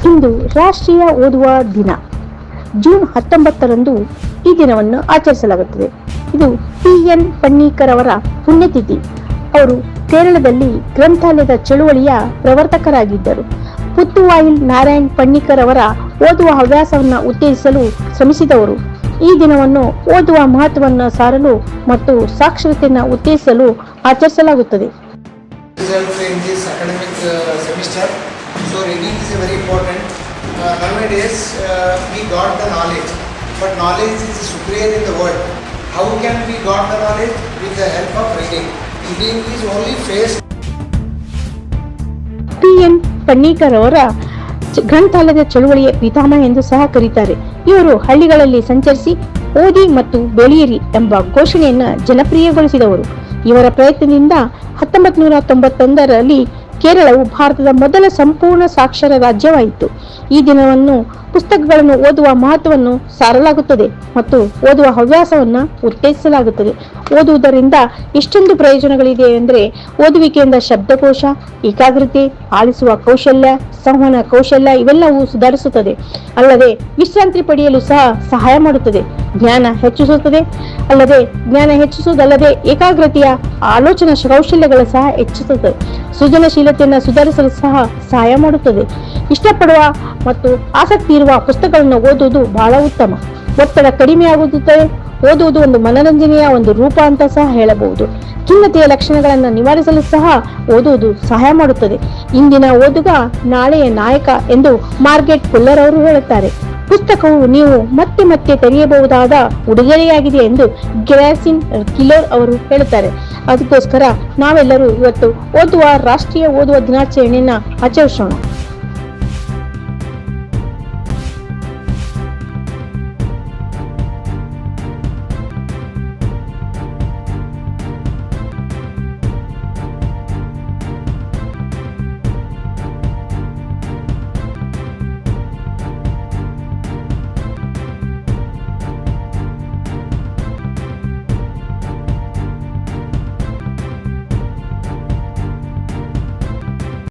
ಇಂದು ರಾಷ್ಟ್ರೀಯ ಓದುವ ದಿನ. ಜೂನ್ 19ರಂದು ಈ ದಿನವನ್ನು ಆಚರಿಸಲಾಗುತ್ತದೆ. ಇದು PN ಪನ್ನಿಕರ್ ಅವರ ಪುಣ್ಯತಿಥಿ. ಅವರು ಕೇರಳದಲ್ಲಿ ಗ್ರಂಥಾಲಯದ ಚಳುವಳಿಯ ಪ್ರವರ್ತಕರಾಗಿದ್ದರು. ಪುತ್ತುವಾಯಿಲ್ ನಾರಾಯಣ್ ಪನ್ನಿಕರ್ ಅವರ ಓದುವ ಹವ್ಯಾಸವನ್ನು ಉತ್ತೇಜಿಸಲು ಶ್ರಮಿಸಿದವರು. ಈ ದಿನವನ್ನು ಓದುವ ಮಹತ್ವವನ್ನು ಸಾರಲು ಮತ್ತು ಸಾಕ್ಷರತೆಯನ್ನು ಉತ್ತೇಜಿಸಲು ಆಚರಿಸಲಾಗುತ್ತದೆ. So reading is very important. Nowadays we got the knowledge, but knowledge is superior in the world. How can we got the knowledge? With the help of reading. Reading is only face. PN ಪನ್ನಿಕರ್ ಅವರ ಗ್ರಂಥಾಲಯದ ಚಳುವಳಿಯ ಪಿತಾಮಹ ಎಂದು ಸಹ ಕರೀತಾರೆ. ಇವರು ಹಳ್ಳಿಗಳಲ್ಲಿ ಸಂಚರಿಸಿ ಓದಿ ಮತ್ತು ಬೆಳೆಯಿರಿ ಎಂಬ ಘೋಷಣೆಯನ್ನು ಜನಪ್ರಿಯಗೊಳಿಸಿದವರು. ಇವರ ಪ್ರಯತ್ನದಿಂದ 1991ರಲ್ಲಿ ಕೇರಳವು ಭಾರತದ ಮೊದಲ ಸಂಪೂರ್ಣ ಸಾಕ್ಷರ ರಾಜ್ಯವಾಯಿತು. ಈ ದಿನವನ್ನು ಪುಸ್ತಕಗಳನ್ನು ಓದುವ ಮಹತ್ವವನ್ನು ಸಾರಲಾಗುತ್ತದೆ ಮತ್ತು ಓದುವ ಹವ್ಯಾಸವನ್ನು ಉತ್ತೇಜಿಸಲಾಗುತ್ತದೆ. ಓದುವುದರಿಂದ ಎಷ್ಟೊಂದು ಪ್ರಯೋಜನಗಳಿದೆ ಎಂದರೆ, ಓದುವಿಕೆಯಿಂದ ಶಬ್ದಕೋಶ, ಏಕಾಗ್ರತೆ, ಆಲಿಸುವ ಕೌಶಲ್ಯ, ಸಂವಹನ ಕೌಶಲ್ಯ ಇವೆಲ್ಲವೂ ಸುಧಾರಿಸುತ್ತದೆ. ಅಲ್ಲದೆ ವಿಶ್ರಾಂತಿ ಪಡೆಯಲು ಸಹ ಸಹಾಯ ಮಾಡುತ್ತದೆ. ಜ್ಞಾನ ಹೆಚ್ಚಿಸುವುದಲ್ಲದೆ ಏಕಾಗ್ರತೆಯ ಆಲೋಚನಾ ಕೌಶಲ್ಯಗಳು ಸಹ ಹೆಚ್ಚಿಸುತ್ತದೆ. ಸೃಜನಶೀಲತೆಯನ್ನು ಸುಧಾರಿಸಲು ಸಹ ಸಹಾಯ ಮಾಡುತ್ತದೆ. ಇಷ್ಟಪಡುವ ಮತ್ತು ಆಸಕ್ತಿ ಇರುವ ಪುಸ್ತಕಗಳನ್ನು ಓದುವುದು ಬಹಳ ಉತ್ತಮ. ಒತ್ತಡ ಕಡಿಮೆಯಾಗುತ್ತದೆ. ಓದುವುದು ಒಂದು ಮನರಂಜನೆಯ ಒಂದು ರೂಪ ಅಂತ ಸಹ ಹೇಳಬಹುದು. ಖಿನ್ನತೆಯ ಲಕ್ಷಣಗಳನ್ನು ನಿವಾರಿಸಲು ಸಹ ಓದುವುದು ಸಹಾಯ ಮಾಡುತ್ತದೆ. ಇಂದಿನ ಓದುಗ ನಾಳೆಯ ನಾಯಕ ಎಂದು ಮಾರ್ಗೆಟ್ ಫುಲ್ಲರ್ ಅವರು ಹೇಳುತ್ತಾರೆ. ಪುಸ್ತಕವು ನೀವು ಮತ್ತೆ ಮತ್ತೆ ತೆರೆಯಬಹುದಾದ ಉಡುಗೊರೆಯಾಗಿದೆ ಎಂದು ಗ್ರೇಸಿನ್ ಕಿಲೋರ್ ಅವರು ಹೇಳುತ್ತಾರೆ. ಅದಕ್ಕೋಸ್ಕರ ನಾವೆಲ್ಲರೂ ಇವತ್ತು ರಾಷ್ಟ್ರೀಯ ಓದುವ ದಿನಾಚರಣೆಯನ್ನ ಆಚರಿಸೋಣ.